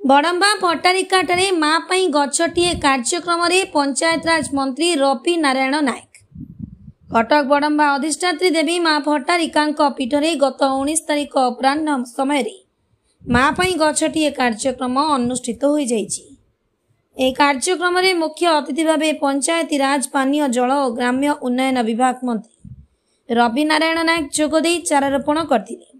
बड़म्बा भट्टारिकाटे माँ पई गछटिए कार्यक्रम में पंचायतराज मंत्री रवि नारायण नायक कटक बड़म्बा अधिष्ठात्री देवी माँ भट्टारिका पीठरे गत 19 तारिख अपराह्न समय माँ पई गछटिए कार्यक्रम अनुष्ठित हो जाइछि। कार्यक्रम में मुख्य अतिथि भाव पंचायतीराज पानीय जल और ग्राम्य उन्नयन विभाग मंत्री रवि नारायण नायक जोगदे चारारोपण करथिले।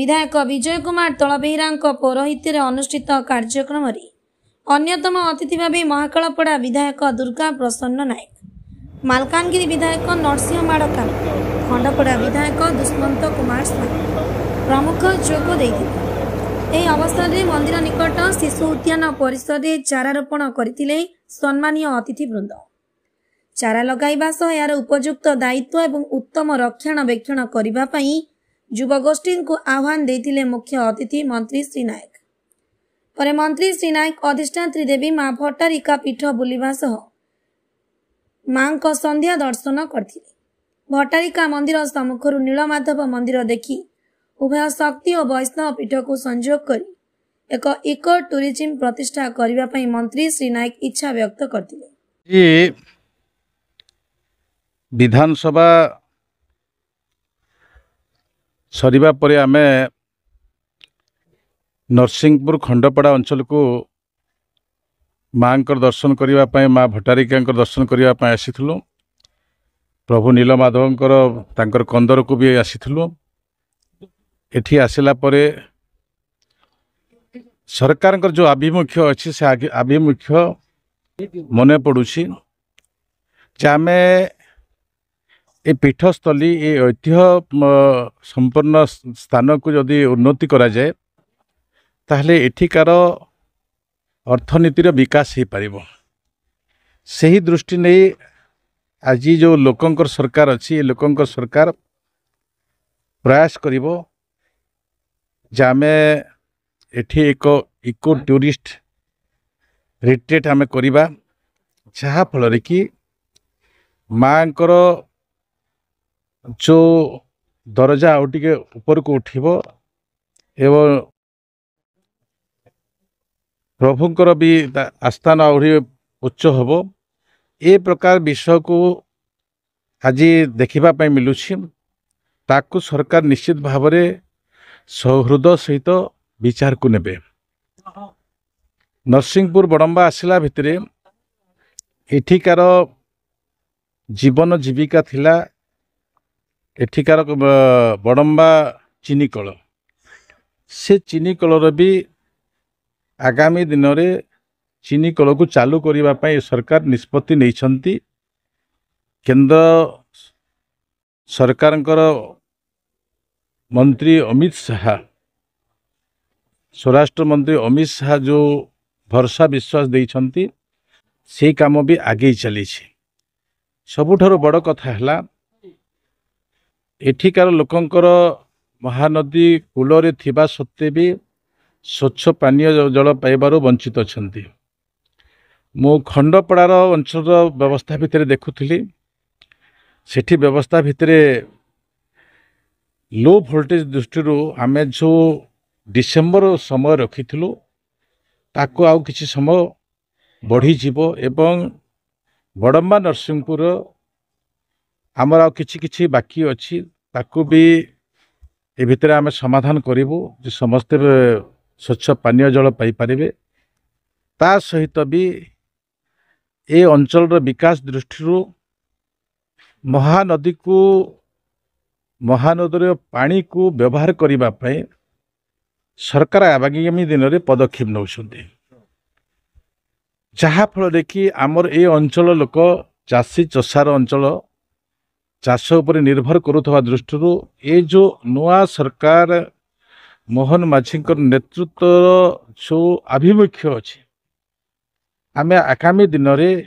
विधायक विजय कुमार तलबेहरा पौरोहित्य अनुष्ठित कार्यक्रम में अन्यतम अतिथि भाव महाकालपड़ा विधायक दुर्गा प्रसन्न नायक, मालकानगिरी विधायक नरसिंह माड़का, खंडपड़ा विधायक दुष्मंत कुमार स्वामी प्रमुख जोग देइथिले। अवसर में मंदिर निकट शिशु उद्यान परिसर में चारारोपण करथिले सम्मानीय अतिथिवृंद। चारा लगाइबा सह यार उपयुक्त दायित्व एवं उत्तम रक्षणाबेक्षण करने युवगोष्ठी को आह्वान देथिले मुख्य अतिथि मंत्री श्री नायक। परे मंत्री श्री नायक अधिष्ठात्री देवी मां भट्टारिका पीठ बुलिबा सह मां को संध्या दर्शन करथिले। भट्टारिका मंदिर सम्मुखरु नीलमाधव मंदिर देखि उभय शक्ति और वैष्णव पीठ को संयोग करी एक इको टूरिज्म प्रतिष्ठा करबा पई मंत्री श्री नायक इच्छा व्यक्त करथिले। ये विधानसभा सरीबा परे आमे नरसिंहपुर खंडपड़ा अंचल को मां दर्शन करने माँ भट्टारिका दर्शन करने आसीलु। प्रभु नीलमाधव कंदर को भी आसीलु। एठी आसिला परे सरकार जो आभिमुख्य अच्छी से आभिमुख्य मन पड़ुछि जे आमे ए पीठस्थली ए ऐतिह्य संपन्न स्थान को जदि उन्नति करा जाए ताहले एठिकार अर्थनीतिर विकास हो पारिबो। सही दृष्टि नहीं आज जो लोकंकर सरकार अच्छी लोकंकर सरकार प्रयास करिबो जे आमे एठी एक इको टूरिस्ट रिट्रीट आमे करिबा जहा फल कि मांकर जो दरजा आउ टिके ऊपर को उठिबो एवं प्रभुंकर भी आस्थान आहरी उच्च हबो। ए प्रकार विषय को आज देखिबा पई मिलुछि ताकू सरकार निश्चित भाव में सौहृद सहित विचार को नेबे। नरसिंहपुर बड़म्बा आसिला भितरे एठिकार जीवन जीविका थिला एठिकार बड़म्बा चीनी कल से चीनी कलर भी आगामी दिन में चीनी कल को चालू करने सरकार निष्पत्ति नहीं। केंद्र सरकार मंत्री अमित शाह स्वराष्ट्र मंत्री अमित शाह जो भरोसा विश्वास देइछंती से काम भी आगे चली। सबुठारु बड़ कथा है एठिकार लोकंकर महानदी कूलरे थिबा सत्वे भी स्वच्छ पानीय जल पाइबार वंचित अछंती। मु खंडपड़ार अंचल व्यवस्था भितर देखुली सेठी व्यवस्था भितर लो वोल्टेज दृष्टि आमे जो डिसेम्बर समय रखिथिलु ताको आउ किछि समय बढ़ी जीवो एवं बड़म्बा नरसिंहपुर आमर आउ किछि बाकी अछि ताको भी ए भितर आमे समाधान करिवु जे समस्त स्वच्छ पानीय जल पाई पारिबे। ता सहित भी ए अंचल विकास दृष्टि महानदी को महानदी पानी को व्यवहार करिबा पई सरकार आगामी दिन में पदक्षेप नौछंती जहा फल कि आमर ए अंचल लोक चाषी चषार अंचल चाष उपर निर्भर करुवा दृष्टि ए जो नुआ सरकार मोहन माझी नेतृत्व जो आभिमुख्य अच्छे आमे आगामी दिन में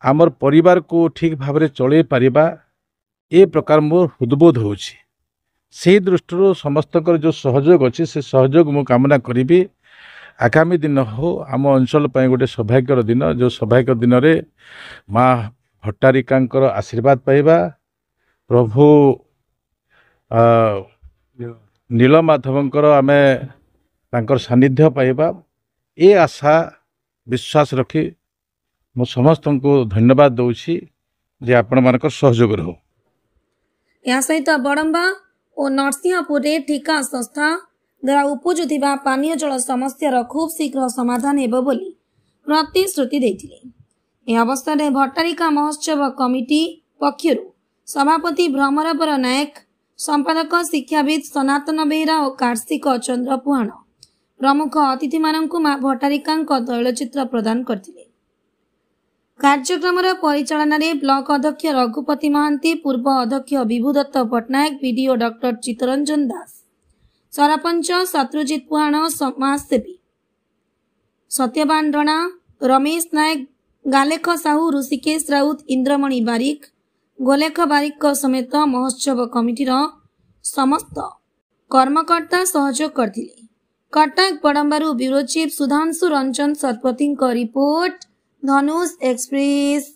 आमर परिवार को ठीक भाव में चल पारिबा ए प्रकार मोर हृदबोध होछि। से दृष्टि समस्त जो सहयोग अच्छी से सहयोग मु कामना करी आगामी दिन हो आम अंचल गोटे सौभाग्यर दिन जो सौभाग्य दिन में माँ भट्टारिका आशीर्वाद पाइबा प्रभु नीलमाधवंकर आमे तांकर सानिध्य पाइबा ए आशा विश्वास रखी मु समस्त को धन्यवाद दौची जे आपण मानकर सहयोग रहो। या सहित बड़म्बा और नरसिंहपुर ठिका संस्था द्वारा उपजुथिबा पानीय जल समस्या खूब शीघ्र समाधान हेबो बोली प्रतिश्रुति देथिले। ए अवस्था रे भट्टारिका महोत्सव कमिटी पक्षरु सभापति भ्रमरपर नायक संपादक शिक्षाविद सनातन बेहरा और कार्तिक चंद्र पुहाण प्रमुख अतिथि मानकु मां भट्टारिका तैलचित्र प्रदान करथिले। कार्यक्रम परिचालन में ब्लॉक अध्यक्ष रघुपति महांती पूर्व अध्यक्ष विभुदत्त पट्टनायक विडीओ डॉक्टर चित्तरंजन दास सरपंच शत्रुजित पुहाण समाजसेवी सत्यवान रणा रमेश नायक गालेख साहू ऋषिकेश राउत इंद्रमणि बारिक गोलेख बारिक समेत महोत्सव कमिटीर समस्त कर्मकर्ता सहयोग करथिले। कटक बड़म्बारू bureau chief Sudhanshu Ranjan Satapathy report, Dhanush express.